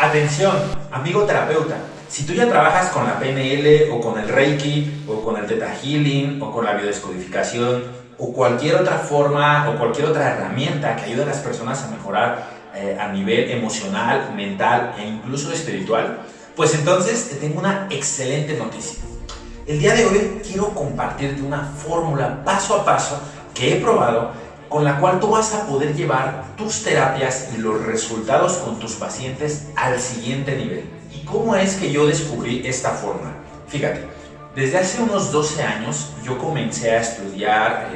Atención, amigo terapeuta, si tú ya trabajas con la PNL o con el Reiki o con el Theta Healing o con la biodescodificación o cualquier otra forma o cualquier otra herramienta que ayude a las personas a mejorar a nivel emocional, mental e incluso espiritual, pues entonces te tengo una excelente noticia. El día de hoy quiero compartirte una fórmula paso a paso que he probado con la cual tú vas a poder llevar tus terapias y los resultados con tus pacientes al siguiente nivel. ¿Y cómo es que yo descubrí esta fórmula? Fíjate, desde hace unos 12 años yo comencé a estudiar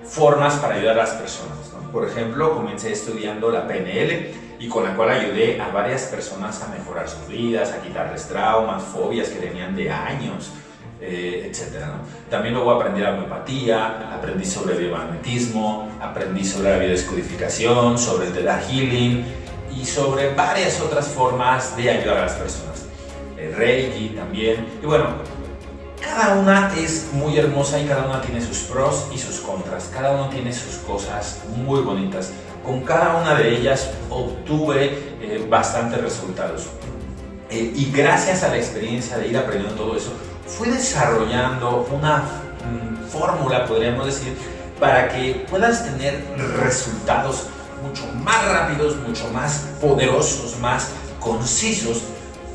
formas para ayudar a las personas, ¿no? Por ejemplo, comencé estudiando la PNL y con la cual ayudé a varias personas a mejorar sus vidas, a quitarles traumas, fobias que tenían de años, etcétera, ¿no? También luego aprendí la homeopatía, aprendí sobre el biomagnetismo, aprendí sobre la biodescodificación, sobre el Theta Healing y sobre varias otras formas de ayudar a las personas. El Reiki también. Y bueno, cada una es muy hermosa y cada una tiene sus pros y sus contras. Cada uno tiene sus cosas muy bonitas. Con cada una de ellas obtuve bastantes resultados. Y gracias a la experiencia de ir aprendiendo todo eso, fui desarrollando una fórmula, podríamos decir, para que puedas tener resultados mucho más rápidos, mucho más poderosos, más concisos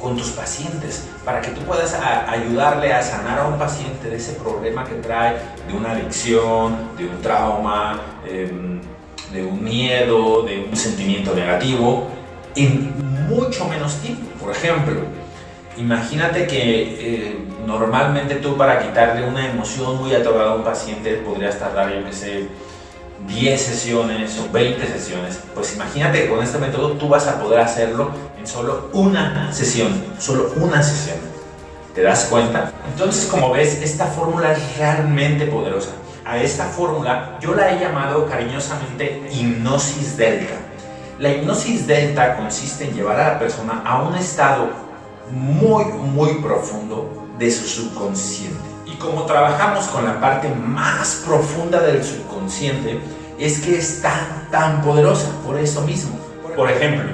con tus pacientes, para que tú puedas ayudarle a sanar a un paciente de ese problema que trae, de una adicción, de un trauma, de un miedo, de un sentimiento negativo, en mucho menos tiempo. Por ejemplo, imagínate que normalmente tú para quitarle una emoción muy atorada a un paciente podrías tardar, yo que sé, 10 sesiones o 20 sesiones. Pues imagínate que con este método tú vas a poder hacerlo en solo una sesión, ¿Te das cuenta? Entonces, como ves, esta fórmula es realmente poderosa. A esta fórmula yo la he llamado cariñosamente hipnosis delta. La hipnosis delta consiste en llevar a la persona a un estado muy profundo de su subconsciente. Y como trabajamos con la parte más profunda del subconsciente, es que es tan poderosa por eso mismo. Por ejemplo,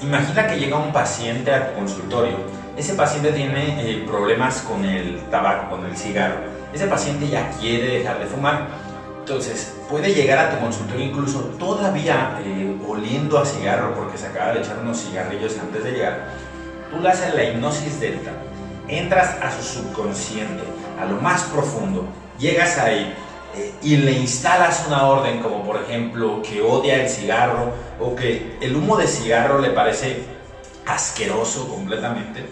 imagina que llega un paciente a tu consultorio. Ese paciente tiene problemas con el tabaco, con el cigarro. Ese paciente ya quiere dejar de fumar. Entonces, puede llegar a tu consultorio incluso todavía oliendo a cigarro porque se acaba de echar unos cigarrillos antes de llegar. Tú le haces la hipnosis delta, entras a su subconsciente, a lo más profundo, llegas ahí y le instalas una orden como por ejemplo que odia el cigarro o que el humo de cigarro le parece asqueroso completamente.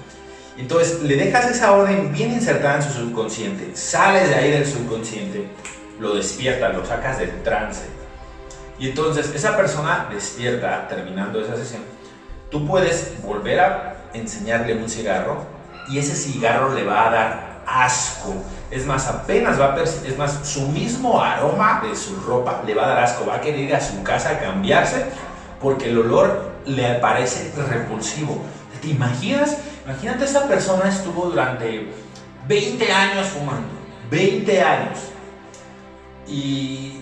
Entonces le dejas esa orden bien insertada en su subconsciente, sales de ahí del subconsciente, lo despiertas, lo sacas del trance y entonces esa persona despierta terminando esa sesión. Tú puedes volver a enseñarle un cigarro y ese cigarro le va a dar asco. Es más, apenas va a es más, su mismo aroma de su ropa le va a dar asco. Va a querer ir a su casa a cambiarse porque el olor le parece repulsivo. ¿Te imaginas? Imagínate, esa persona estuvo durante 20 años fumando. 20 años. Y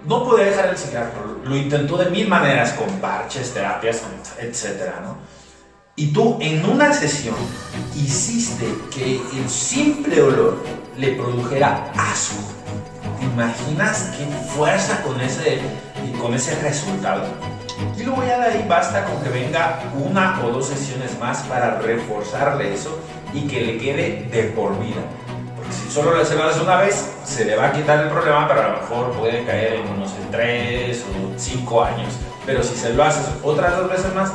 no podía dejar el cigarro. Lo intentó de mil maneras, con parches, terapias, etcétera, ¿no? Y tú en una sesión hiciste que el simple olor le produjera asco. ¿Te imaginas qué fuerza con ese resultado? Y luego ya de ahí basta con que venga una o dos sesiones más para reforzarle eso y que le quede de por vida. Porque si solo se lo hace una vez, se le va a quitar el problema, pero a lo mejor puede caer en unos 3 o 5 años. Pero si se lo haces otras 2 veces más,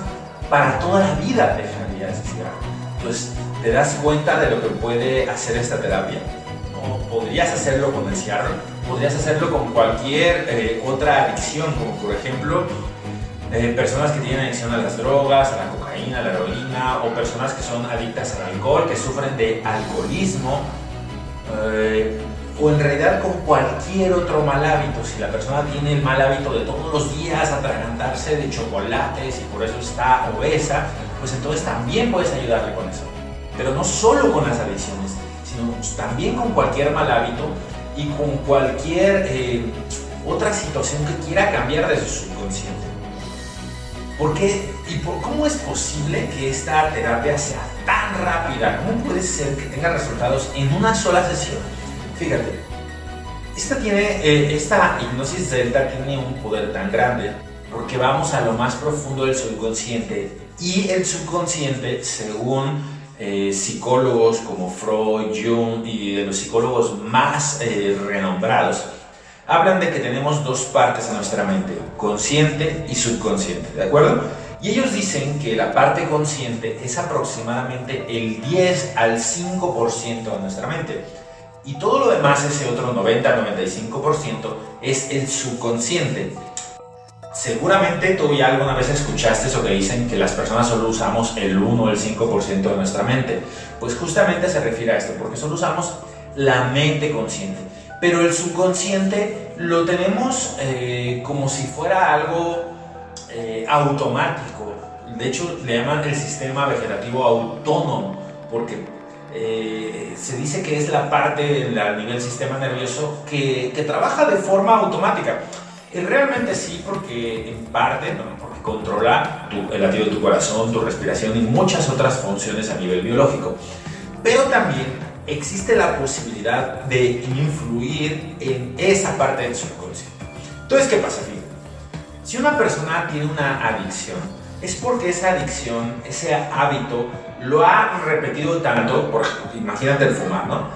para toda la vida dejaría ese cigarro. Entonces te das cuenta de lo que puede hacer esta terapia. O podrías hacerlo con el cigarro, podrías hacerlo con cualquier otra adicción, como por ejemplo personas que tienen adicción a las drogas, a la cocaína, a la heroína, o personas que son adictas al alcohol, que sufren de alcoholismo, o en realidad con cualquier otro mal hábito. Si la persona tiene el mal hábito de todos los días atragantarse de chocolates y por eso está obesa, pues entonces también puedes ayudarle con eso. Pero no solo con las adicciones, sino también con cualquier mal hábito y con cualquier otra situación que quiera cambiar de su subconsciente. ¿Por qué cómo es posible que esta terapia sea tan rápida? ¿Cómo puede ser que tenga resultados en una sola sesión? Fíjate, esta hipnosis delta tiene un poder tan grande porque vamos a lo más profundo del subconsciente, y el subconsciente, según psicólogos como Freud, Jung y de los psicólogos más renombrados, hablan de que tenemos dos partes en nuestra mente, consciente y subconsciente, ¿de acuerdo? Y ellos dicen que la parte consciente es aproximadamente el 10 al 5% de nuestra mente, y todo lo demás, ese otro 90-95%, es el subconsciente. Seguramente tú ya alguna vez escuchaste eso que dicen que las personas solo usamos el 1 o el 5% de nuestra mente. Pues justamente se refiere a esto, porque solo usamos la mente consciente. Pero el subconsciente lo tenemos como si fuera algo automático. De hecho, le llaman el sistema vegetativo autónomo, porque se dice que es la parte a nivel sistema nervioso que trabaja de forma automática. Realmente sí, porque en parte, ¿no? Porque controla el latido de tu corazón, tu respiración y muchas otras funciones a nivel biológico. Pero también existe la posibilidad de influir en esa parte del subconsciente. Entonces, ¿qué pasa? Fíjate, si una persona tiene una adicción, es porque esa adicción, ese hábito, lo ha repetido tanto, imagínate el fumar, ¿no?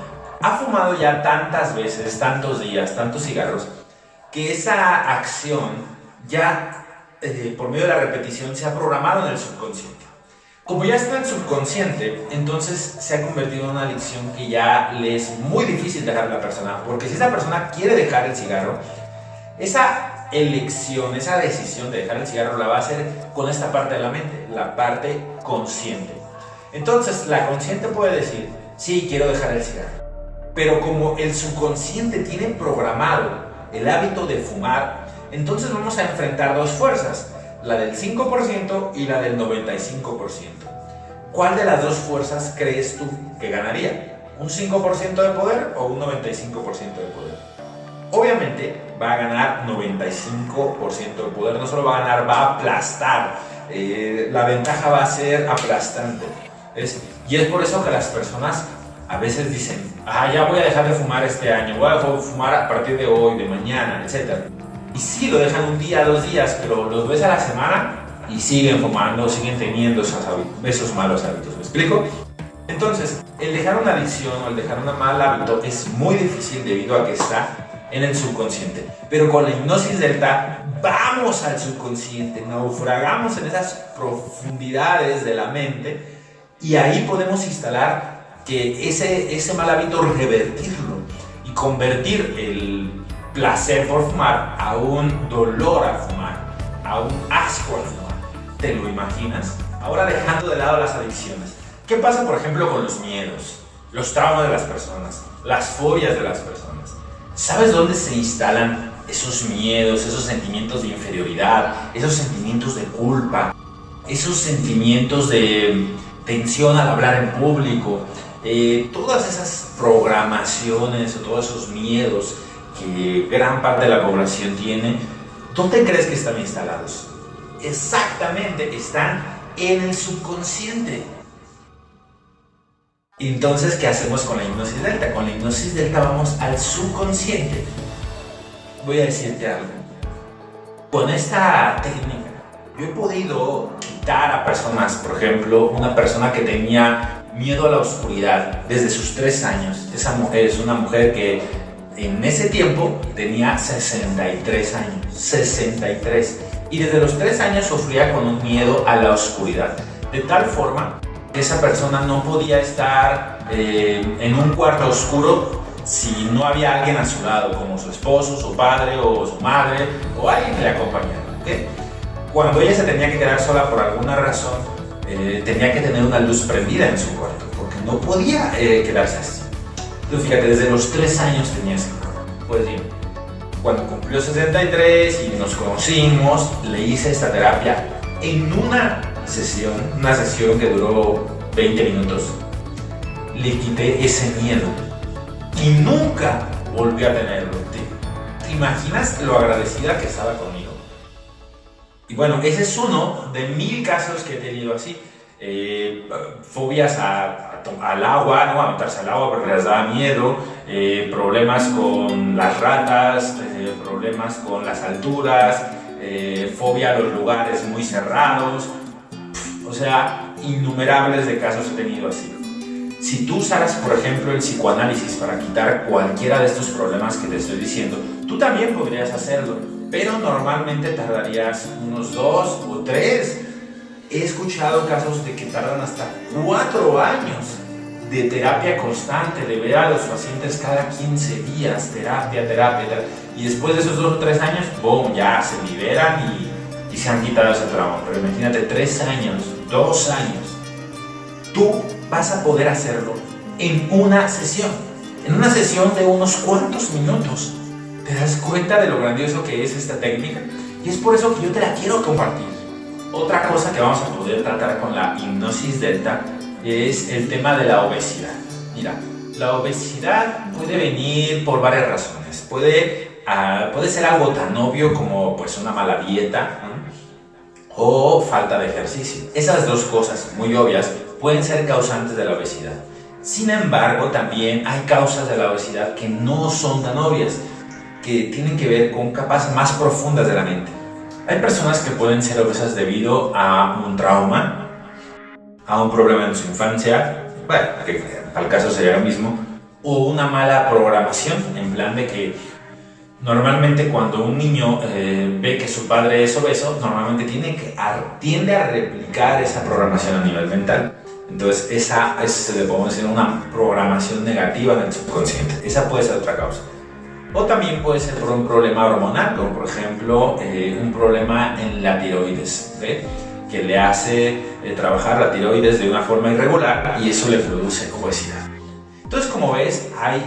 Ha fumado ya tantas veces, tantos días, tantos cigarros, que esa acción ya, por medio de la repetición, se ha programado en el subconsciente. Como ya está en el subconsciente, entonces se ha convertido en una adicción que ya le es muy difícil dejar a la persona, porque si esa persona quiere dejar el cigarro, esa elección, esa decisión de dejar el cigarro la va a hacer con esta parte de la mente, la parte consciente. Entonces, la consciente puede decir, sí, quiero dejar el cigarro, pero como el subconsciente tiene programado el hábito de fumar, entonces vamos a enfrentar dos fuerzas, la del 5% y la del 95%. ¿Cuál de las dos fuerzas crees tú que ganaría? ¿Un 5% de poder o un 95% de poder? Obviamente va a ganar 95% de poder, no solo va a ganar, va a aplastar. La ventaja va a ser aplastante. Y es por eso que las personas a veces dicen, ya voy a dejar de fumar este año, voy a fumar a partir de hoy, de mañana, etc. Y sí, lo dejan un día, 2 días, pero los ves a la semana y siguen fumando, siguen teniendo esos malos hábitos. ¿Me explico? Entonces, el dejar una adicción o el dejar un mal hábito es muy difícil debido a que está en el subconsciente. Pero con la hipnosis delta vamos al subconsciente, naufragamos en esas profundidades de la mente y ahí podemos instalar que ese mal hábito revertirlo y convertir el placer por fumar a un dolor al fumar, a un asco al fumar. ¿Te lo imaginas? Ahora, dejando de lado las adicciones, ¿qué pasa por ejemplo con los miedos, los traumas de las personas, las fobias de las personas? ¿Sabes dónde se instalan esos miedos, esos sentimientos de inferioridad, esos sentimientos de culpa, esos sentimientos de tensión al hablar en público? Todas esas programaciones o todos esos miedos que gran parte de la población tiene, ¿dónde crees que están instalados? Exactamente, están en el subconsciente. Entonces, ¿qué hacemos con la hipnosis delta? Con la hipnosis delta vamos al subconsciente. Voy a decirte algo. Con esta técnica, yo he podido quitar a personas, por ejemplo, una persona que tenía miedo a la oscuridad desde sus 3 años. Esa mujer es una mujer que en ese tiempo tenía 63 años. 63. Y desde los 3 años sufría con un miedo a la oscuridad. De tal forma que esa persona no podía estar en un cuarto oscuro si no había alguien a su lado, como su esposo, su padre o su madre o alguien que le acompañara. ¿Okay? Cuando ella se tenía que quedar sola por alguna razón, tenía que tener una luz prendida en su cuarto, porque no podía quedarse así. Entonces, fíjate, desde los 3 años tenía ese problema. Pues bien, cuando cumplió 63 y nos conocimos, le hice esta terapia en una sesión que duró 20 minutos. Le quité ese miedo y nunca volví a tenerlo. ¿Te imaginas lo agradecida que estaba conmigo? Y bueno, ese es uno de 1000 casos que he tenido así. Fobias al agua, ¿no? A meterse al agua porque les da miedo, problemas con las ratas, problemas con las alturas, fobia a los lugares muy cerrados. O sea, innumerables de casos he tenido así. Si tú usaras, por ejemplo, el psicoanálisis para quitar cualquiera de estos problemas que te estoy diciendo, tú también podrías hacerlo, pero normalmente tardarías unos 2 o 3. He escuchado casos de que tardan hasta 4 años de terapia constante, de ver a los pacientes cada 15 días, terapia, y después de esos 2 o 3 años, ¡boom!, ya se liberan y se han quitado ese trauma. Pero imagínate, 3 años, 2 años, tú vas a poder hacerlo en una sesión de unos cuantos minutos. ¿Te das cuenta de lo grandioso que es esta técnica? Y es por eso que yo te la quiero compartir. Otra cosa que vamos a poder tratar con la hipnosis delta es el tema de la obesidad. Mira, la obesidad puede venir por varias razones. Puede ser algo tan obvio como pues una mala dieta, ¿no? O falta de ejercicio. Esas dos cosas muy obvias pueden ser causantes de la obesidad. Sin embargo, también hay causas de la obesidad que no son tan obvias, que tienen que ver con capas más profundas de la mente. Hay personas que pueden ser obesas debido a un trauma, a un problema en su infancia, bueno, que al caso sería lo mismo, o una mala programación, en plan de que normalmente cuando un niño ve que su padre es obeso, normalmente tiende a replicar esa programación a nivel mental. Entonces esa le podemos decir una programación negativa en el subconsciente. Esa puede ser otra causa. O también puede ser por un problema hormonal, como por ejemplo un problema en la tiroides, ¿okay? Que le hace trabajar la tiroides de una forma irregular y eso le produce obesidad. Entonces, como ves, hay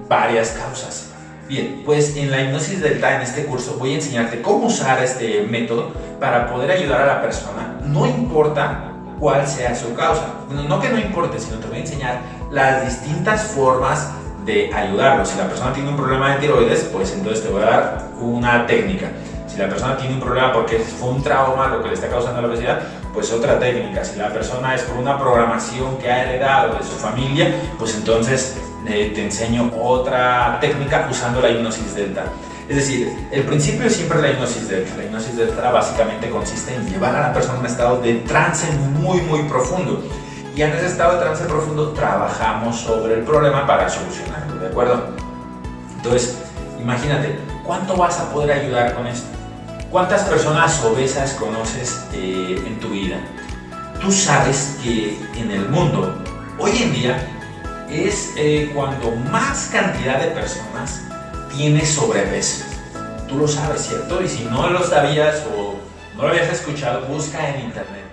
varias causas. Bien, pues en la hipnosis delta, en este curso, voy a enseñarte cómo usar este método para poder ayudar a la persona, no importa cuál sea su causa. No que no importe, sino te voy a enseñar las distintas formas de ayudarlo. Si la persona tiene un problema de tiroides, pues entonces te voy a dar una técnica. Si la persona tiene un problema porque fue un trauma lo que le está causando la obesidad, pues otra técnica. Si la persona es por una programación que ha heredado de su familia, pues entonces te enseño otra técnica usando la hipnosis delta. Es decir, el principio es siempre la hipnosis delta. La hipnosis delta básicamente consiste en llevar a la persona a un estado de trance muy profundo. Y en ese estado de trance profundo trabajamos sobre el problema para solucionarlo, ¿de acuerdo? Entonces, imagínate, ¿cuánto vas a poder ayudar con esto? ¿Cuántas personas obesas conoces en tu vida? Tú sabes que en el mundo, hoy en día, es cuando más cantidad de personas tiene sobrepeso. Tú lo sabes, ¿cierto? Y si no lo sabías o no lo habías escuchado, busca en internet.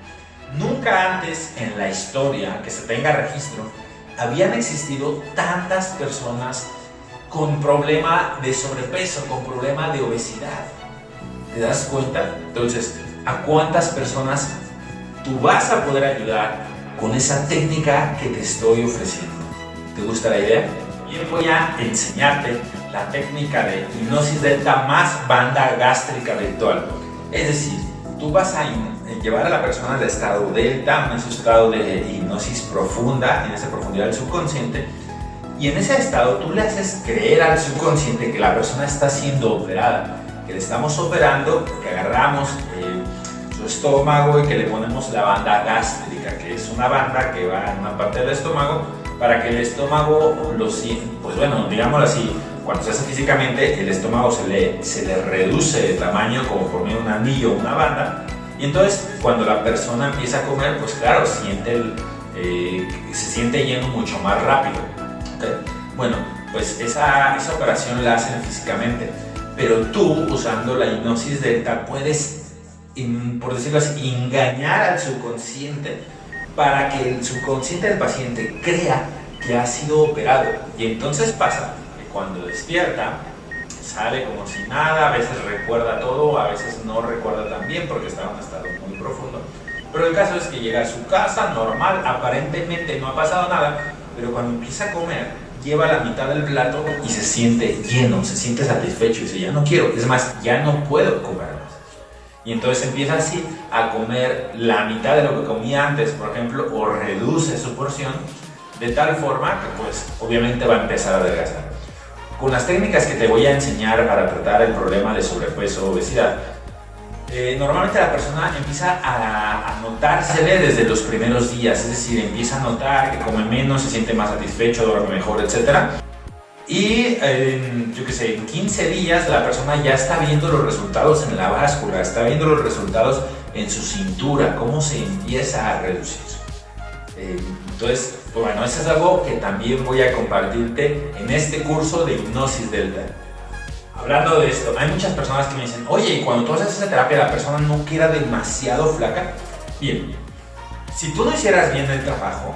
Nunca antes en la historia que se tenga registro habían existido tantas personas con problema de sobrepeso, con problema de obesidad. ¿Te das cuenta? Entonces, ¿a cuántas personas tú vas a poder ayudar con esa técnica que te estoy ofreciendo? ¿Te gusta la idea? Bien, voy a enseñarte la técnica de hipnosis delta más banda gástrica virtual. Es decir, tú vas a llevar a la persona al estado delta, en ese estado de hipnosis profunda, en esa profundidad del subconsciente, y en ese estado tú le haces creer al subconsciente que la persona está siendo operada, que le estamos operando, que agarramos su estómago y que le ponemos la banda gástrica, que es una banda que va en una parte del estómago para que el estómago lo sienta. Pues bueno, digámoslo así, cuando se hace físicamente, el estómago se le reduce de tamaño como por medio de un anillo o una banda. Y entonces, cuando la persona empieza a comer, pues claro, se siente lleno mucho más rápido. ¿Okay? Bueno, pues esa operación la hacen físicamente. Pero tú, usando la hipnosis delta, puedes, por decirlo así, engañar al subconsciente para que el subconsciente del paciente crea que ha sido operado. Y entonces pasa que cuando despierta, sale como si nada, a veces recuerda todo, a veces no recuerda tan bien porque está en un estado muy profundo. Pero el caso es que llega a su casa normal, aparentemente no ha pasado nada, pero cuando empieza a comer, lleva la mitad del plato y se siente lleno, se siente satisfecho y dice, ya no quiero, es más, ya no puedo comer más. Y entonces empieza así a comer la mitad de lo que comía antes, por ejemplo, o reduce su porción, de tal forma que pues obviamente va a empezar a adelgazar. Con las técnicas que te voy a enseñar para tratar el problema de sobrepeso o obesidad, normalmente la persona empieza a notársele desde los primeros días, es decir, empieza a notar que come menos, se siente más satisfecho, duerme mejor, etc. Y yo qué sé, en 15 días la persona ya está viendo los resultados en la báscula, está viendo los resultados en su cintura, cómo se empieza a reducir. Entonces, bueno, eso es algo que también voy a compartirte en este curso de hipnosis delta. Hablando de esto, hay muchas personas que me dicen, oye, y cuando tú haces esa terapia la persona no queda demasiado flaca. Bien, si tú no hicieras bien el trabajo,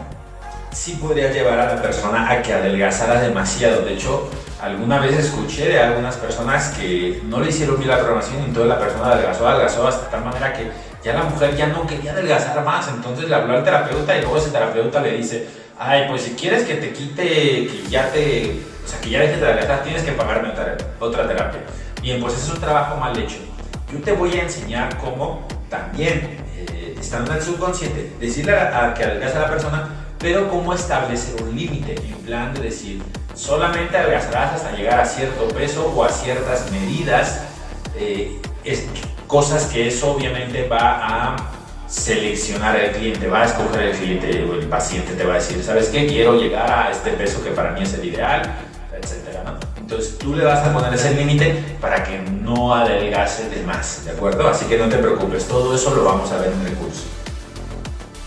sí podrías llevar a la persona a que adelgazara demasiado. De hecho, alguna vez escuché de algunas personas que no le hicieron bien la programación y entonces la persona adelgazó hasta tal manera que ya la mujer ya no quería adelgazar más. Entonces le habló al terapeuta y luego ese terapeuta le dice, ay, pues si quieres que te quite, que ya dejes de adelgazar, tienes que pagarme otra terapia. Bien, pues es un trabajo mal hecho. Yo te voy a enseñar cómo también, estando en el subconsciente, decirle a que adelgaza a la persona, pero cómo establecer un límite, en plan de decir, solamente adelgazarás hasta llegar a cierto peso o a ciertas medidas, cosas que eso obviamente va a seleccionar el cliente, va a escoger el cliente o el paciente te va a decir, ¿sabes qué? Quiero llegar a este peso que para mí es el ideal, etcétera, ¿no? Entonces tú le vas a poner ese límite para que no adelgace de más, ¿de acuerdo? Así que no te preocupes, todo eso lo vamos a ver en el curso.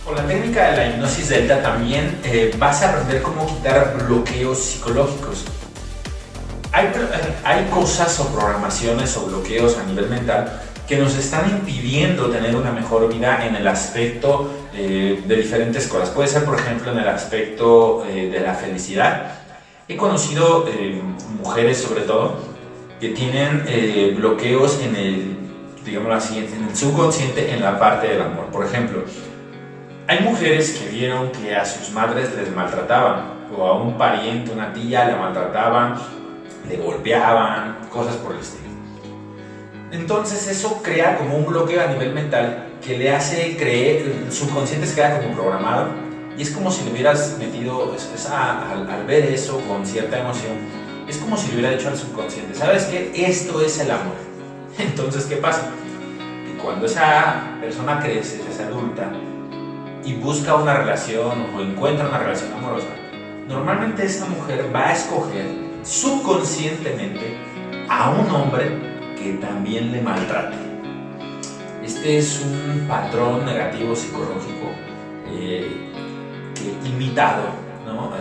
Con la técnica de la hipnosis delta también vas a aprender cómo quitar bloqueos psicológicos. Hay cosas o programaciones o bloqueos a nivel mental que nos están impidiendo tener una mejor vida en el aspecto de diferentes cosas. Puede ser, por ejemplo, en el aspecto de la felicidad. He conocido mujeres, sobre todo, que tienen bloqueos en el, digámoslo así, en el subconsciente, en la parte del amor. Por ejemplo, hay mujeres que vieron que a sus madres les maltrataban, o a un pariente, una tía, le maltrataban, le golpeaban, cosas por el estilo. Entonces eso crea como un bloqueo a nivel mental que le hace creer, el subconsciente se queda como programado y es como si le hubieras metido, al ver eso con cierta emoción, es como si le hubiera dicho al subconsciente, ¿sabes qué? Esto es el amor. Entonces, ¿qué pasa? Y cuando esa persona crece, se hace adulta y busca una relación o encuentra una relación amorosa, normalmente esa mujer va a escoger subconscientemente a un hombre que también le maltrate. Este es un patrón negativo psicológico que imitado, ¿no?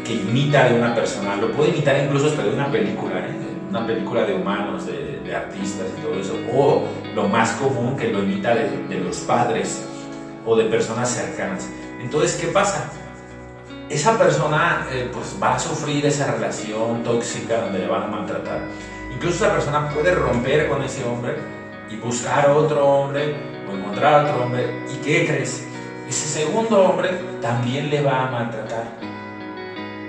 que imita de una persona, lo puede imitar incluso hasta de una película de humanos, de artistas y todo eso, o lo más común que lo imita de los padres o de personas cercanas. Entonces, ¿qué pasa? Esa persona pues va a sufrir esa relación tóxica donde le van a maltratar. Incluso esa persona puede romper con ese hombre y buscar otro hombre o encontrar otro hombre. ¿Y qué crees? Ese segundo hombre también le va a maltratar.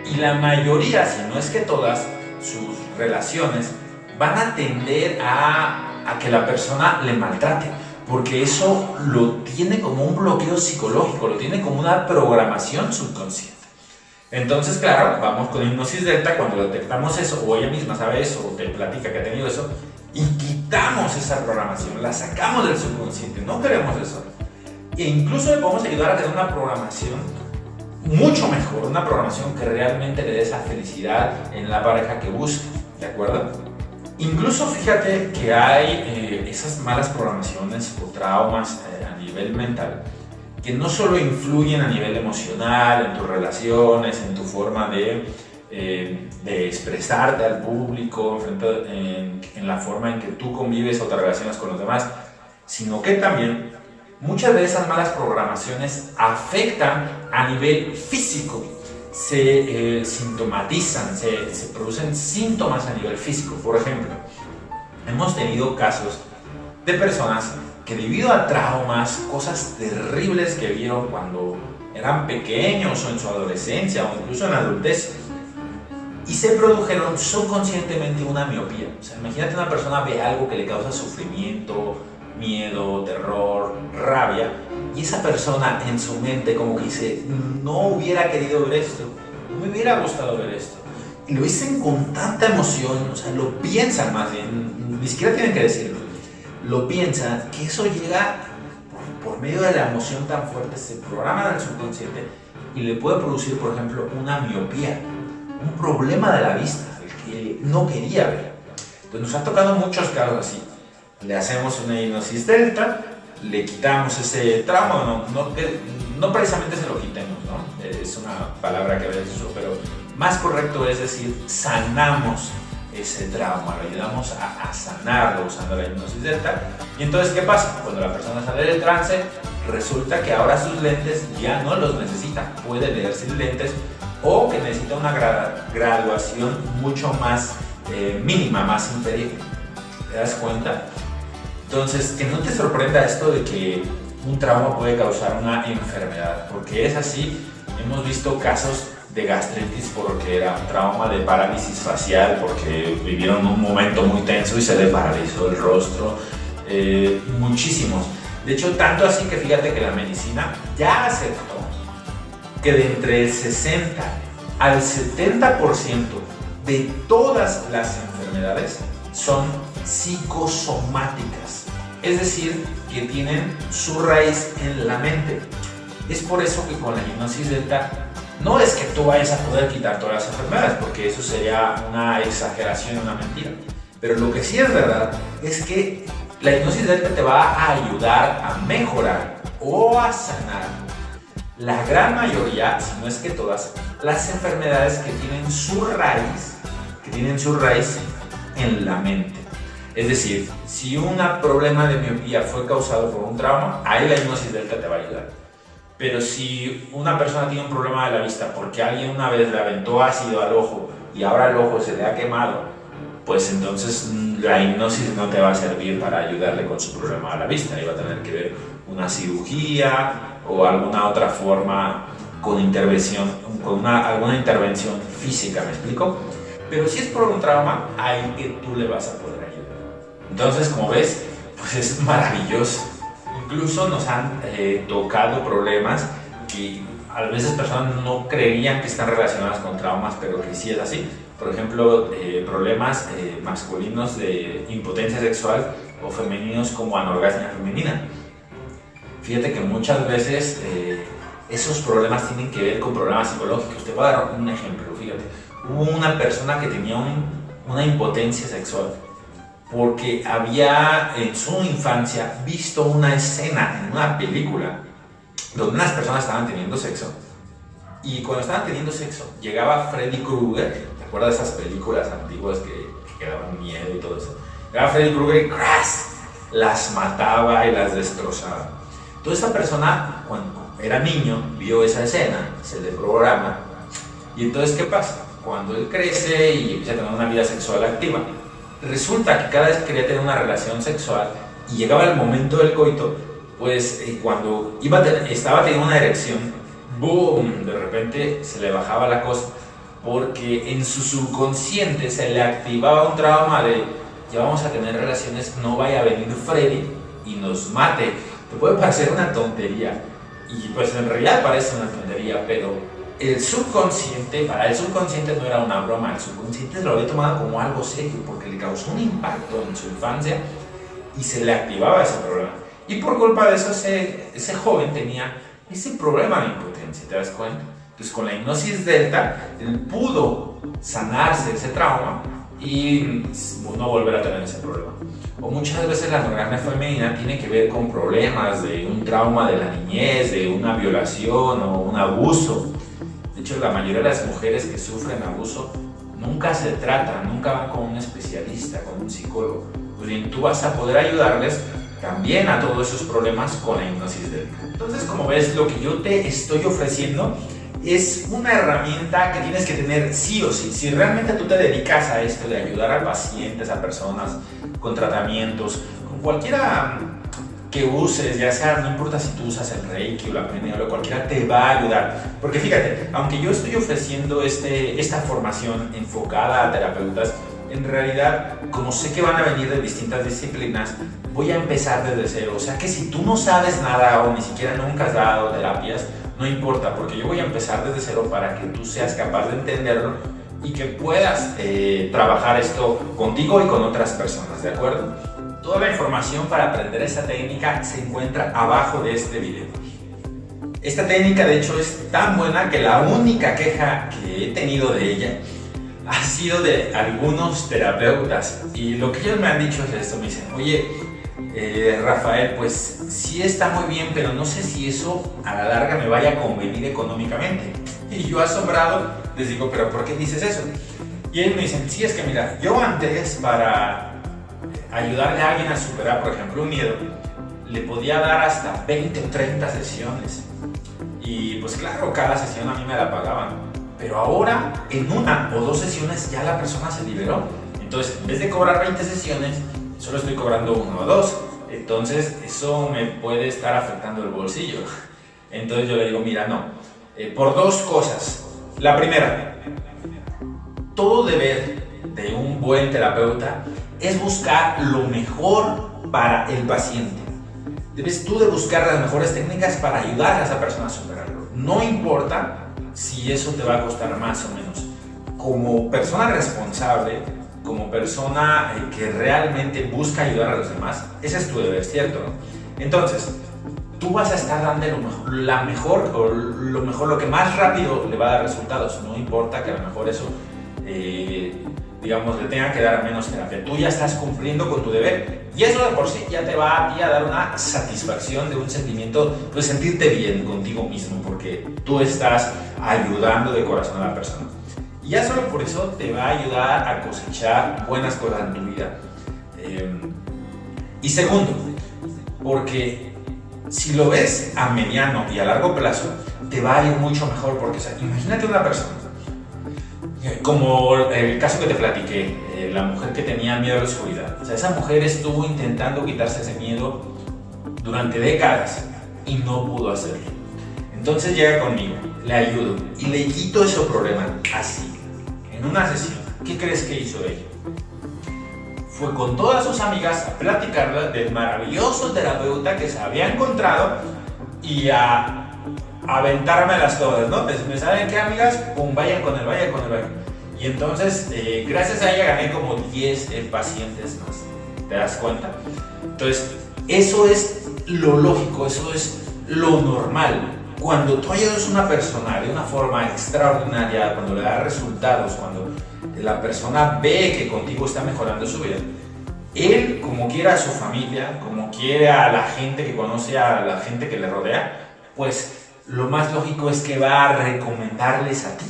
Y la mayoría, si no es que todas, sus relaciones van a tender a que la persona le maltrate. Porque eso lo tiene como un bloqueo psicológico, lo tiene como una programación subconsciente. Entonces, claro, vamos con hipnosis delta cuando detectamos eso, o ella misma sabe eso, o te platica que ha tenido eso, y quitamos esa programación, la sacamos del subconsciente, no queremos eso. E incluso le podemos ayudar a tener una programación mucho mejor, una programación que realmente le dé esa felicidad en la pareja que busque, ¿de acuerdo? Incluso fíjate que hay esas malas programaciones o traumas a nivel mental que no solo influyen a nivel emocional, en tus relaciones, en tu forma de expresarte al público, en la forma en que tú convives o te relacionas con los demás, sino que también muchas de esas malas programaciones afectan a nivel físico, se sintomatizan, se producen síntomas a nivel físico. Por ejemplo, hemos tenido casos de personas que debido a traumas, cosas terribles que vieron cuando eran pequeños o en su adolescencia o incluso en la adultez, y se produjeron subconscientemente una miopía. O sea, imagínate una persona ve algo que le causa sufrimiento, miedo, terror, rabia, y esa persona en su mente como que dice, no hubiera querido ver esto, no me hubiera gustado ver esto, y lo dicen con tanta emoción, o sea, lo piensan más bien, ni siquiera tienen que decirlo, lo piensan, que eso llega por medio de la emoción tan fuerte, se programa en el subconsciente y le puede producir, por ejemplo, una miopía, un problema de la vista, el que no quería ver. Entonces nos ha tocado muchos casos así. Le hacemos una hipnosis delta, le quitamos ese trauma, no precisamente se lo quitemos, ¿no? Es una palabra que a veces uso, pero más correcto es decir, sanamos ese trauma, lo ayudamos a sanarlo usando la hipnosis delta. Y entonces, ¿qué pasa? Cuando la persona sale del trance, resulta que ahora sus lentes ya no los necesita, puede leer sin lentes, o que necesita una graduación mucho más mínima, más inferior. ¿Te das cuenta? Entonces, que no te sorprenda esto de que un trauma puede causar una enfermedad, porque es así. Hemos visto casos de gastritis porque era un trauma, de parálisis facial porque vivieron un momento muy tenso y se le paralizó el rostro, muchísimos. De hecho, tanto así que fíjate que la medicina ya aceptó que de entre el 60 al 70% de todas las enfermedades son psicosomáticas, es decir, que tienen su raíz en la mente. Es por eso que con la hipnosis delta no es que tú vayas a poder quitar todas las enfermedades, porque eso sería una exageración, una mentira. Pero lo que sí es verdad es que la hipnosis delta te va a ayudar a mejorar o a sanar la gran mayoría, si no es que todas, las enfermedades que tienen su raíz en la mente. Es decir, si un problema de miopía fue causado por un trauma, ahí la hipnosis delta te va a ayudar. Pero si una persona tiene un problema de la vista porque alguien una vez le aventó ácido al ojo y ahora el ojo se le ha quemado, pues entonces la hipnosis no te va a servir para ayudarle con su problema de la vista. Ahí va a tener que ver una cirugía o alguna otra forma con intervención, alguna intervención física, ¿me explico? Pero si es por un trauma, ahí que tú le vas a poder ayudar. Entonces, como ves, pues es maravilloso. Incluso nos han tocado problemas que a veces personas no creían que están relacionados con traumas, pero que sí es así. Por ejemplo, problemas masculinos de impotencia sexual o femeninos como anorgasmia femenina. Fíjate que muchas veces esos problemas tienen que ver con problemas psicológicos. Te voy a dar un ejemplo. Fíjate, hubo una persona que tenía una impotencia sexual porque había en su infancia visto una escena en una película donde unas personas estaban teniendo sexo, y cuando estaban teniendo sexo llegaba Freddy Krueger. ¿Te acuerdas de esas películas antiguas que daban miedo y todo eso? Llegaba Freddy Krueger y ¡cras!, las mataba y las destrozaba. Entonces esta persona, cuando era niño, vio esa escena, se le programa, y entonces ¿qué pasa? Cuando él crece y empieza a tener una vida sexual activa, resulta que cada vez que quería tener una relación sexual y llegaba el momento del coito, pues cuando estaba teniendo una erección, ¡boom!, de repente se le bajaba la cosa, porque en su subconsciente se le activaba un trauma de ya vamos a tener relaciones, no vaya a venir Freddy y nos mate. Te puede parecer una tontería, y pues en realidad parece una tontería, pero para el subconsciente no era una broma. El subconsciente lo había tomado como algo serio porque le causó un impacto en su infancia y se le activaba ese problema. Y por culpa de eso ese joven tenía ese problema de impotencia, ¿te das cuenta? Entonces con la hipnosis delta él pudo sanarse ese trauma y no volver a tener ese problema. O muchas veces la anorgasmia femenina tiene que ver con problemas de un trauma de la niñez, de una violación o un abuso. De hecho, la mayoría de las mujeres que sufren abuso nunca se tratan, nunca van con un especialista, con un psicólogo. Pues bien, tú vas a poder ayudarles también a todos esos problemas con la hipnosis delta. Entonces, como ves, lo que yo te estoy ofreciendo es una herramienta que tienes que tener sí o sí. Si realmente tú te dedicas a esto de ayudar a pacientes, a personas con tratamientos, con cualquiera que uses, ya sea, no importa si tú usas el Reiki o la PNL o cualquiera, te va a ayudar. Porque fíjate, aunque yo estoy ofreciendo esta formación enfocada a terapeutas, en realidad, como sé que van a venir de distintas disciplinas, voy a empezar desde cero. O sea que si tú no sabes nada o ni siquiera nunca has dado terapias, no importa, porque yo voy a empezar desde cero para que tú seas capaz de entenderlo y que puedas trabajar esto contigo y con otras personas, ¿de acuerdo? Toda la información para aprender esta técnica se encuentra abajo de este video. Esta técnica de hecho es tan buena que la única queja que he tenido de ella ha sido de algunos terapeutas, y lo que ellos me han dicho es esto, me dicen, oye, Rafael, pues sí está muy bien, pero no sé si eso a la larga me vaya a convenir económicamente. Y yo asombrado les digo, pero ¿por qué dices eso? Y ellos me dicen, sí, es que mira, yo antes para ayudarle a alguien a superar, por ejemplo, un miedo, le podía dar hasta 20 o 30 sesiones. Y pues claro, cada sesión a mí me la pagaban. Pero ahora, en 1 o 2 sesiones ya la persona se liberó. Entonces, en vez de cobrar 20 sesiones, solo estoy cobrando 1 o 2. Entonces, eso me puede estar afectando el bolsillo. Entonces yo le digo, mira, no. Por 2 cosas. La primera, todo deber de un buen terapeuta es buscar lo mejor para el paciente. Debes tú de buscar las mejores técnicas para ayudar a esa persona a superarlo. No importa si eso te va a costar más o menos. Como persona responsable, como persona que realmente busca ayudar a los demás, ese es tu deber, ¿cierto? Entonces, tú vas a estar dando lo que más rápido le va a dar resultados. No importa que a lo mejor eso, digamos, le tenga que dar menos terapia. Tú ya estás cumpliendo con tu deber y eso de por sí ya te va a ti a dar una satisfacción, de un sentimiento, pues sentirte bien contigo mismo, porque tú estás ayudando de corazón a la persona. Y ya solo por eso te va a ayudar a cosechar buenas cosas en tu vida. Y segundo, porque si lo ves a mediano y a largo plazo, te va a ir mucho mejor, porque o sea, imagínate una persona, como el caso que te platiqué, la mujer que tenía miedo a la oscuridad. O sea, esa mujer estuvo intentando quitarse ese miedo durante décadas y no pudo hacerlo. Entonces llega conmigo, le ayudo y le quito ese problema así, en una sesión. ¿Qué crees que hizo ella? Fue con todas sus amigas a platicarle del maravilloso terapeuta que se había encontrado y a aventármelas todas, ¿no? ¿Me saben qué, amigas? Pum, vayan con él. Y entonces, gracias a ella gané como 10 pacientes más. ¿Te das cuenta? Entonces, eso es lo lógico, eso es lo normal. Cuando tú ayudas a una persona de una forma extraordinaria, cuando le das resultados, cuando la persona ve que contigo está mejorando su vida, él, como quiera a su familia, como quiere a la gente que conoce, a la gente que le rodea, pues lo más lógico es que va a recomendarles a ti.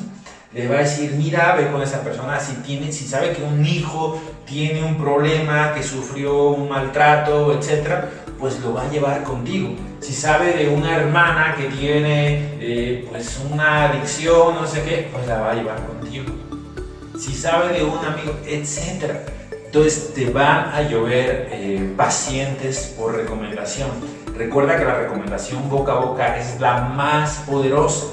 Le va a decir, mira, ve con esa persona, si sabe que un hijo tiene un problema, que sufrió un maltrato, etc., pues lo va a llevar contigo. Si sabe de una hermana que tiene pues una adicción, no sé qué, pues la va a llevar contigo. Si sabe de un amigo, etc. Entonces te van a llover pacientes por recomendación. Recuerda que la recomendación boca a boca es la más poderosa.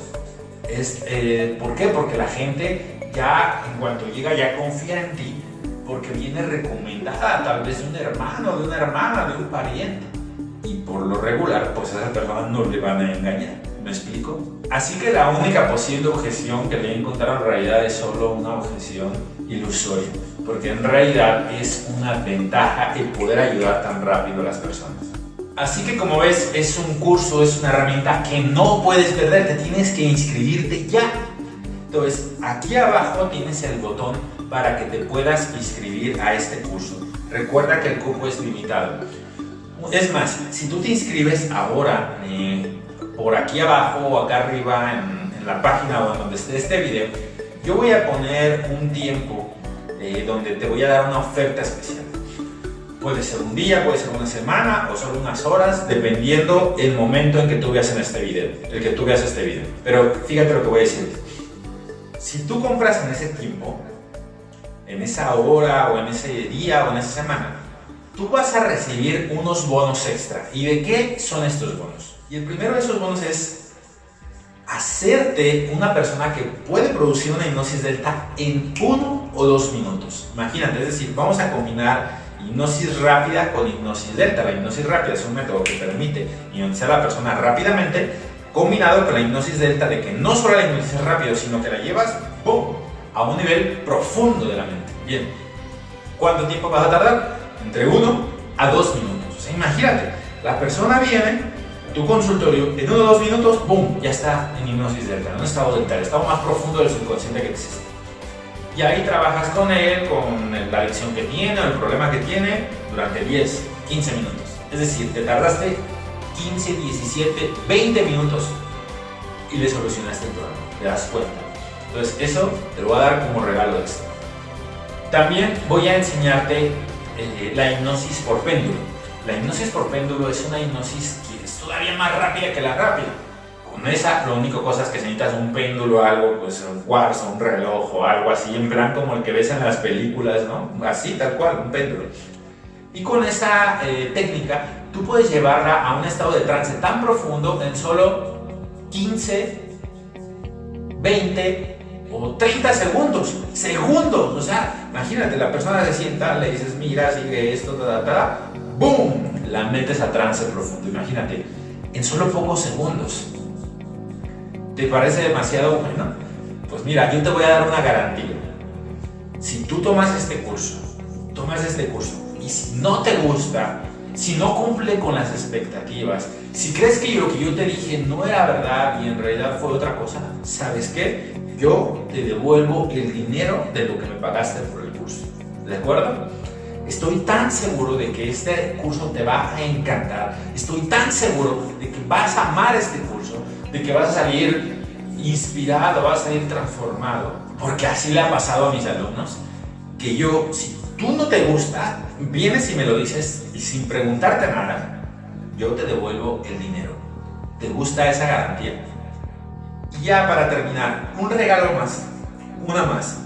¿Por qué? Porque la gente ya, en cuanto llega, ya confía en ti, porque viene recomendada tal vez de un hermano, de una hermana, de un pariente. Y por lo regular, pues a esa persona no le van a engañar. ¿Me explico? Así que la única posible objeción que le he encontrado en realidad es solo una objeción ilusoria, porque en realidad es una ventaja el poder ayudar tan rápido a las personas. Así que como ves, es un curso, es una herramienta que no puedes perder, te tienes que inscribirte ya. Entonces, aquí abajo tienes el botón para que te puedas inscribir a este curso. Recuerda que el cupo es limitado. Es más, si tú te inscribes ahora, por aquí abajo o acá arriba en la página o en donde esté este video, yo voy a poner un tiempo donde te voy a dar una oferta especial. Puede ser un día, puede ser una semana o solo unas horas, dependiendo el momento en que tú veas este video. Pero fíjate lo que voy a decir. Si tú compras en ese tiempo, en esa hora o en ese día o en esa semana, tú vas a recibir unos bonos extra. ¿Y de qué son estos bonos? Y el primero de esos bonos es hacerte una persona que puede producir una hipnosis delta en 1 o 2 minutos. Imagínate, es decir, vamos a combinar hipnosis rápida con hipnosis delta. La hipnosis rápida es un método que permite hipnotizar a la persona rápidamente, combinado con la hipnosis delta, de que no solo la hipnotizas rápido, sino que la llevas ¡pum!, a un nivel profundo de la mente. Bien, ¿cuánto tiempo vas a tardar? Entre 1 a 2 minutos. O sea, imagínate, la persona viene a tu consultorio, en 1 o 2 minutos, ¡pum!, ya está en hipnosis delta, en un estado delta, el estado más profundo del subconsciente que existe. Y ahí trabajas con él, con la adicción que tiene o el problema que tiene durante 10, 15 minutos. Es decir, te tardaste 15, 17, 20 minutos y le solucionaste el problema, te das cuenta. Entonces eso te lo voy a dar como regalo extra. También voy a enseñarte la hipnosis por péndulo. La hipnosis por péndulo es una hipnosis que es todavía más rápida que la rápida. Con esa, lo único cosa es que si necesitas un péndulo o algo, pues un cuarzo, un reloj o algo así, en plan como el que ves en las películas, ¿no? Así, tal cual, un péndulo. Y con esa técnica, tú puedes llevarla a un estado de trance tan profundo en solo 15, 20 o 30 segundos. ¡Segundos! O sea, imagínate, la persona se sienta, le dices, mira, sigue esto, ¡boom! La metes a trance profundo. Imagínate, en solo pocos segundos. ¿Te parece demasiado bueno? Pues mira, yo te voy a dar una garantía. Si tú tomas este curso y si no te gusta, si no cumple con las expectativas, si crees que lo que yo te dije no era verdad y en realidad fue otra cosa, ¿sabes qué? Yo te devuelvo el dinero de lo que me pagaste por el curso. ¿De acuerdo? Estoy tan seguro de que este curso te va a encantar. Estoy tan seguro de que vas a amar este curso, de que vas a salir inspirado, vas a salir transformado. Porque así le ha pasado a mis alumnos, que yo, si tú no te gusta, vienes y me lo dices y sin preguntarte nada, yo te devuelvo el dinero. ¿Te gusta esa garantía? Y ya para terminar, un regalo más, una más.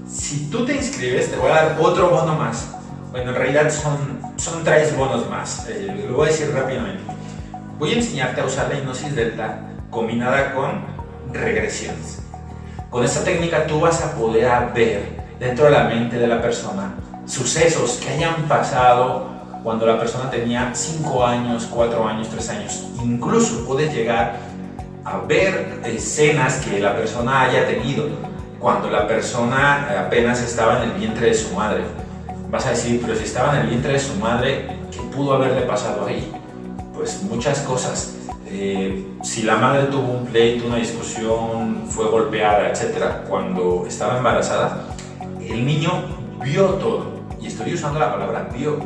Si tú te inscribes, te voy a dar otro bono más. Bueno, en realidad son 3 bonos más. Lo voy a decir rápidamente. Voy a enseñarte a usar la hipnosis delta combinada con regresiones. Con esta técnica tú vas a poder ver dentro de la mente de la persona sucesos que hayan pasado cuando la persona tenía 5 años, 4 años, 3 años. Incluso puedes llegar a ver escenas que la persona haya tenido cuando la persona apenas estaba en el vientre de su madre. Vas a decir, pero si estaba en el vientre de su madre, ¿qué pudo haberle pasado ahí? Pues muchas cosas. Si la madre tuvo un pleito, una discusión, fue golpeada, etc., cuando estaba embarazada, el niño vio todo. Y estoy usando la palabra vio,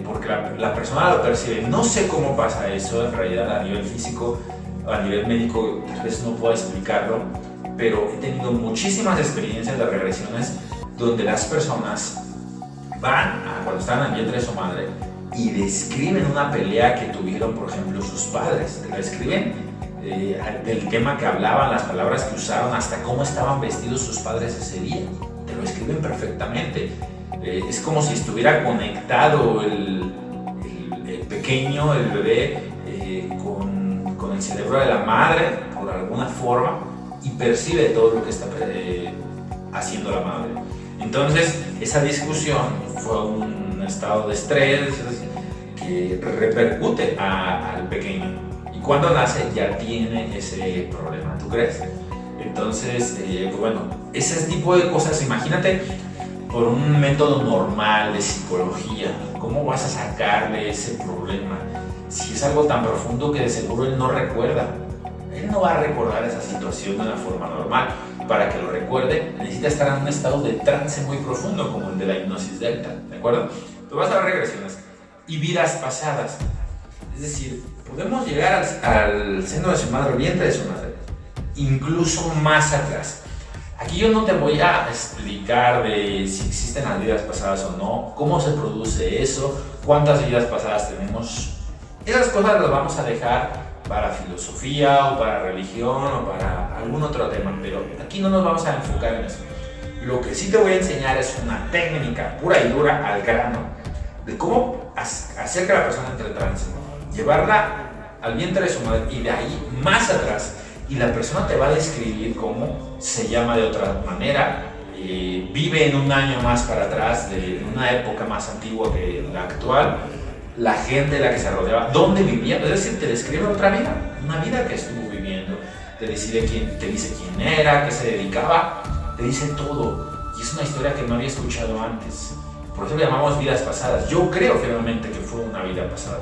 porque la persona lo percibe. No sé cómo pasa eso en realidad a nivel físico, a nivel médico, tal vez no puedo explicarlo, pero he tenido muchísimas experiencias de regresiones donde las personas van a cuando están en el vientre de su madre y describen una pelea que tuvieron, por ejemplo, sus padres. Te la describen del tema que hablaban, las palabras que usaron, hasta cómo estaban vestidos sus padres ese día. Te lo escriben perfectamente. Es como si estuviera conectado el pequeño, el bebé, con el cerebro de la madre, por alguna forma, y percibe todo lo que está haciendo la madre. Entonces, esa discusión fue un estado de estrés que repercute al pequeño. Y cuando nace ya tiene ese problema, ¿tú crees? Entonces, pues bueno, ese tipo de cosas, imagínate por un método normal de psicología, ¿cómo vas a sacarle ese problema? Si es algo tan profundo que de seguro él no recuerda. Él no va a recordar esa situación de una forma normal. Para que lo recuerde, necesita estar en un estado de trance muy profundo, como el de la hipnosis delta, ¿de acuerdo? Tú vas a ver regresiones y vidas pasadas. Es decir, podemos llegar al seno de su madre, al vientre de su madre, incluso más atrás. Aquí yo no te voy a explicar de si existen las vidas pasadas o no, cómo se produce eso, cuántas vidas pasadas tenemos. Esas cosas las vamos a dejar para filosofía o para religión o para algún otro tema, pero aquí no nos vamos a enfocar en eso. Lo que sí te voy a enseñar es una técnica pura y dura al grano de cómo hacer que la persona entre en trance, llevarla al vientre de su madre y de ahí más atrás, y la persona te va a describir cómo se llama de otra manera, vive en un año más para atrás, de una época más antigua que la actual, la gente de la que se rodeaba, dónde vivía, es decir, te describe otra vida, una vida que estuvo viviendo, te dice quién era, qué se dedicaba, te dice todo, y es una historia que no había escuchado antes. Por eso le llamamos vidas pasadas. Yo creo firmemente que fue una vida pasada,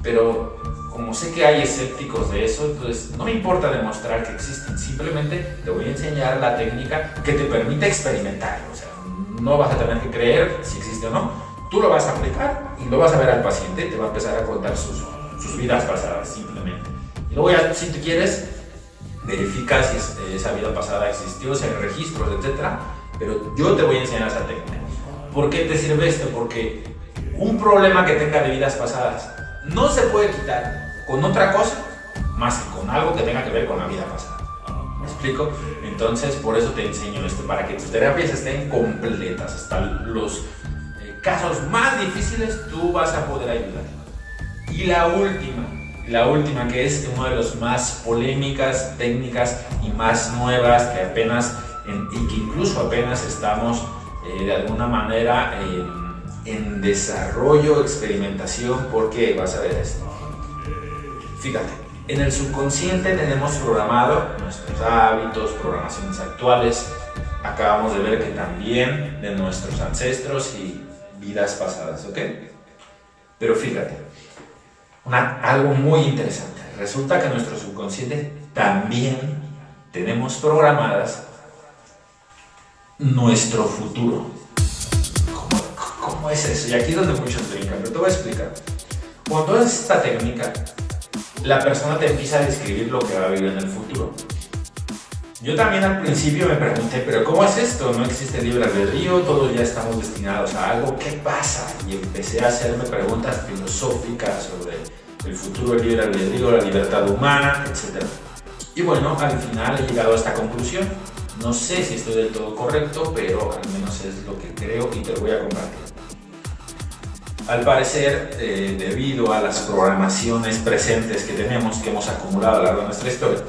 pero como sé que hay escépticos de eso, pues no me importa demostrar que existen, simplemente te voy a enseñar la técnica que te permite experimentar. O sea, no vas a tener que creer si existe o no, tú lo vas a aplicar y lo vas a ver al paciente, te va a empezar a contar sus vidas pasadas simplemente. Y luego ya, si tú quieres, verifica si esa vida pasada existió, si hay registros, etc. Pero yo te voy a enseñar esa técnica. ¿Por qué te sirve esto? Porque un problema que tenga de vidas pasadas no se puede quitar con otra cosa más que con algo que tenga que ver con la vida pasada. ¿Me explico? Entonces, por eso te enseño esto, para que tus terapias estén completas. Hasta los casos más difíciles tú vas a poder ayudar. Y la última, que es una de las más polémicas, técnicas y más nuevas, que apenas, y que incluso apenas estamos de alguna manera en desarrollo, experimentación, porque vas a ver esto. Fíjate, en el subconsciente tenemos programado nuestros hábitos, programaciones actuales. Acabamos de ver que también de nuestros ancestros y vidas pasadas, ¿ok? Pero fíjate, algo muy interesante. Resulta que en nuestro subconsciente también tenemos programadas nuestro futuro. ¿Cómo es eso? Y aquí es donde muchos brincan, pero te voy a explicar. Cuando haces esta técnica, la persona te empieza a describir lo que va a vivir en el futuro. Yo también al principio me pregunté, pero ¿cómo es esto? No existe libre albedrío, todos ya estamos destinados a algo, ¿qué pasa? Y empecé a hacerme preguntas filosóficas sobre el futuro del libre albedrío, la libertad humana, etc. Y bueno, al final he llegado a esta conclusión. No sé si estoy del todo correcto, pero al menos es lo que creo y te lo voy a compartir. Al parecer, debido a las programaciones presentes que tenemos, que hemos acumulado a lo largo de nuestra historia,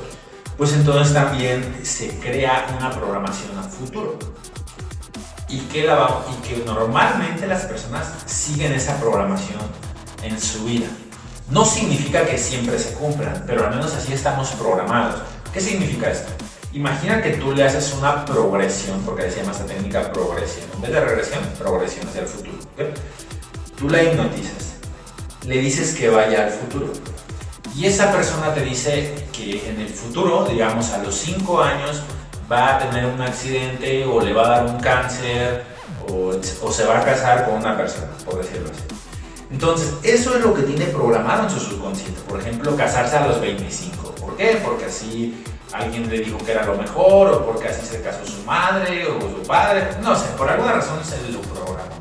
pues entonces también se crea una programación a futuro. Y que normalmente las personas siguen esa programación en su vida. No significa que siempre se cumplan, pero al menos así estamos programados. ¿Qué significa esto? Imagina que tú le haces una progresión, porque ahí se llama esta técnica progresión. En vez de regresión, progresión hacia el futuro. ¿Okay? Tú la hipnotizas, le dices que vaya al futuro. Y esa persona te dice que en el futuro, digamos a los 5 años, va a tener un accidente o le va a dar un cáncer o se va a casar con una persona, por decirlo así. Entonces, eso es lo que tiene programado en su subconsciente. Por ejemplo, casarse a los 25. ¿Por qué? Porque así alguien le dijo que era lo mejor, o porque así se casó su madre o su padre. No sé, por alguna razón se lo programó.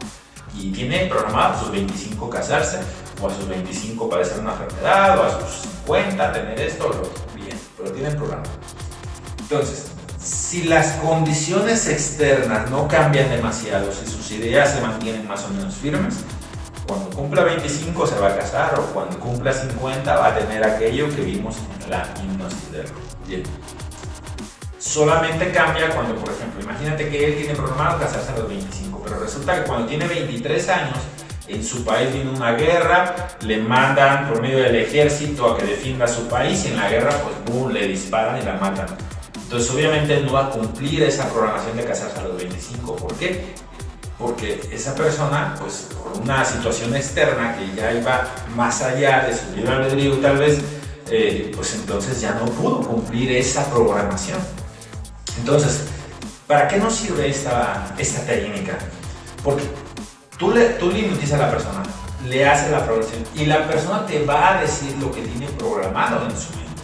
Y tiene programado a sus 25 casarse, o a sus 25 padecer una enfermedad, o a sus 50 tener esto o lo otro. Bien, pero tienen programado. Entonces, si las condiciones externas no cambian demasiado, si sus ideas se mantienen más o menos firmes, cuando cumpla 25 se va a casar, o cuando cumpla 50 va a tener aquello que vimos en la hipnosis del bien. Solamente cambia cuando, por ejemplo, imagínate que él tiene programado casarse a los 25, pero resulta que cuando tiene 23 años, en su país viene una guerra, le mandan por medio del ejército a que defienda su país, y en la guerra, pues, boom, le disparan y la matan. Entonces, obviamente, él no va a cumplir esa programación de casarse a los 25. ¿Por qué? Porque esa persona, pues, por una situación externa que ya iba más allá de su libre albedrío, tal vez, pues entonces ya no pudo cumplir esa programación. Entonces, ¿para qué nos sirve esta técnica? Porque tú le hipnotizas a la persona, le haces la programación y la persona te va a decir lo que tiene programado en su mente.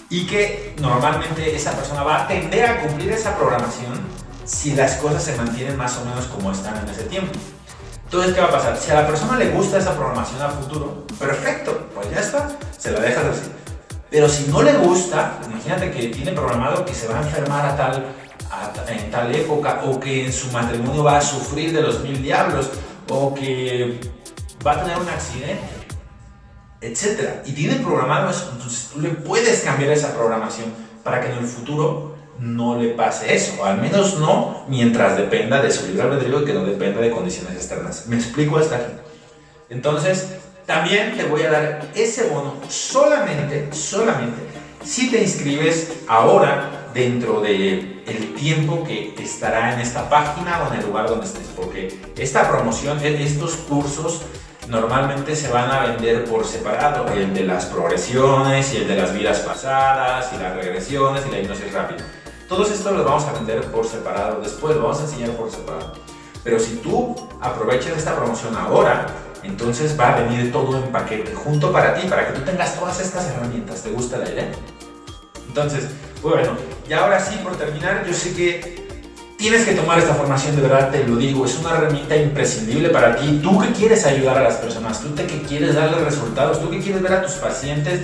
Y que normalmente esa persona va a tender a cumplir esa programación si las cosas se mantienen más o menos como están en ese tiempo. Entonces, ¿qué va a pasar? Si a la persona le gusta esa programación a futuro, perfecto, pues ya está, se la dejas así. Pero si no le gusta, imagínate que tiene programado que se va a enfermar en tal época, o que en su matrimonio va a sufrir de los 1000 diablos, o que va a tener un accidente, etc. Y tiene programado eso, entonces tú le puedes cambiar esa programación para que en el futuro no le pase eso, o al menos no mientras dependa de su libre albedrío y que no dependa de condiciones externas. ¿Me explico hasta aquí? Entonces, también te voy a dar ese bono solamente si te inscribes ahora dentro de el tiempo que estará en esta página o en el lugar donde estés, porque esta promoción, estos cursos normalmente se van a vender por separado, el de las progresiones y el de las vidas pasadas y las regresiones y la hipnosis rápida. Todos estos los vamos a vender por separado, después lo vamos a enseñar por separado. Pero si tú aprovechas esta promoción ahora, entonces va a venir todo en paquete, junto para ti, para que tú tengas todas estas herramientas. ¿Te gusta la idea? Entonces, bueno, y ahora sí, por terminar, yo sé que tienes que tomar esta formación, de verdad te lo digo, es una herramienta imprescindible para ti. Tú que quieres ayudar a las personas, tú que quieres darles resultados, tú que quieres ver a tus pacientes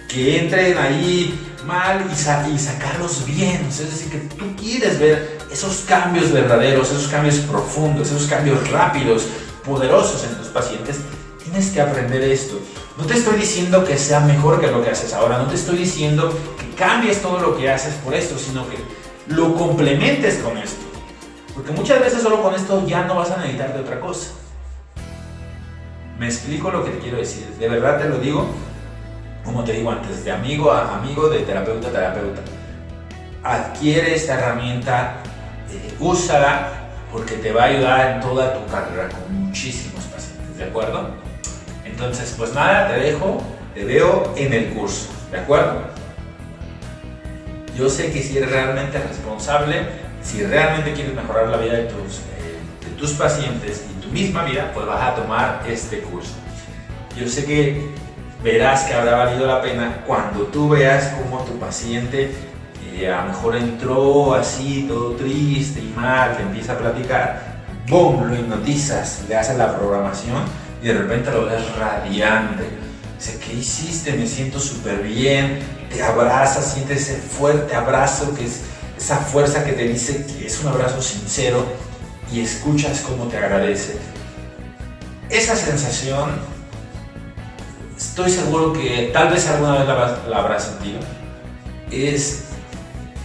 que entren ahí mal y sacarlos bien. Es decir, que tú quieres ver esos cambios verdaderos, esos cambios profundos, esos cambios rápidos, poderosos en tus pacientes. Tienes que aprender esto. No te estoy diciendo que sea mejor que lo que haces ahora, no te estoy diciendo que cambies todo lo que haces por esto, sino que lo complementes con esto. Porque muchas veces solo con esto ya no vas a necesitar de otra cosa. ¿Me explico lo que te quiero decir? De verdad te lo digo, como te digo antes, de amigo a amigo, de terapeuta a terapeuta. Adquiere esta herramienta, úsala, porque te va a ayudar en toda tu carrera con muchísimos pacientes, ¿de acuerdo? Entonces, pues nada, te veo en el curso, ¿de acuerdo? Yo sé que si eres realmente responsable, si realmente quieres mejorar la vida de tus pacientes y tu misma vida, pues vas a tomar este curso. Yo sé que verás que habrá valido la pena cuando tú veas cómo tu paciente a lo mejor entró así, todo triste y mal, te empieza a platicar, ¡boom!, lo hipnotizas, le haces la programación y de repente lo ves radiante. Dice, ¿qué hiciste? Me siento súper bien. Te abrazas, sientes ese fuerte abrazo, que es esa fuerza que te dice que es un abrazo sincero, y escuchas cómo te agradece. Esa sensación, estoy seguro que tal vez alguna vez la habrás sentido, es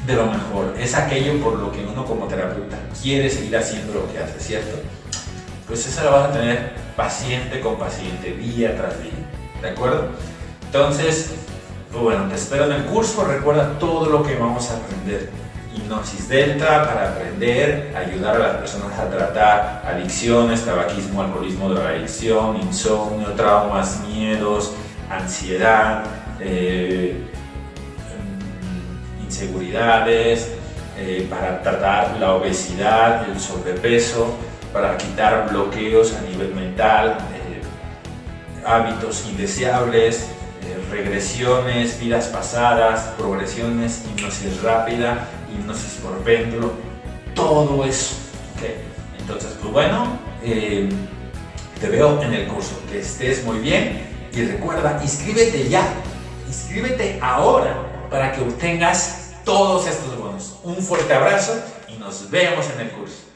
de lo mejor, es aquello por lo que uno como terapeuta quiere seguir haciendo lo que hace, ¿cierto? Pues eso lo vas a tener paciente con paciente, día tras día, ¿de acuerdo? Entonces, pues bueno, te espero en el curso. Recuerda todo lo que vamos a aprender. Hipnosis Delta para aprender a ayudar a las personas a tratar adicciones, tabaquismo, alcoholismo, drogadicción, insomnio, traumas, miedos, ansiedad, inseguridades, para tratar la obesidad, el sobrepeso, para quitar bloqueos a nivel mental, hábitos indeseables, regresiones, vidas pasadas, progresiones, hipnosis rápida, hipnosis por péndulo, todo eso, ¿okay? Entonces, pues bueno, te veo en el curso, que estés muy bien y recuerda, inscríbete ya, inscríbete ahora para que obtengas todos estos bonos. Un fuerte abrazo y nos vemos en el curso.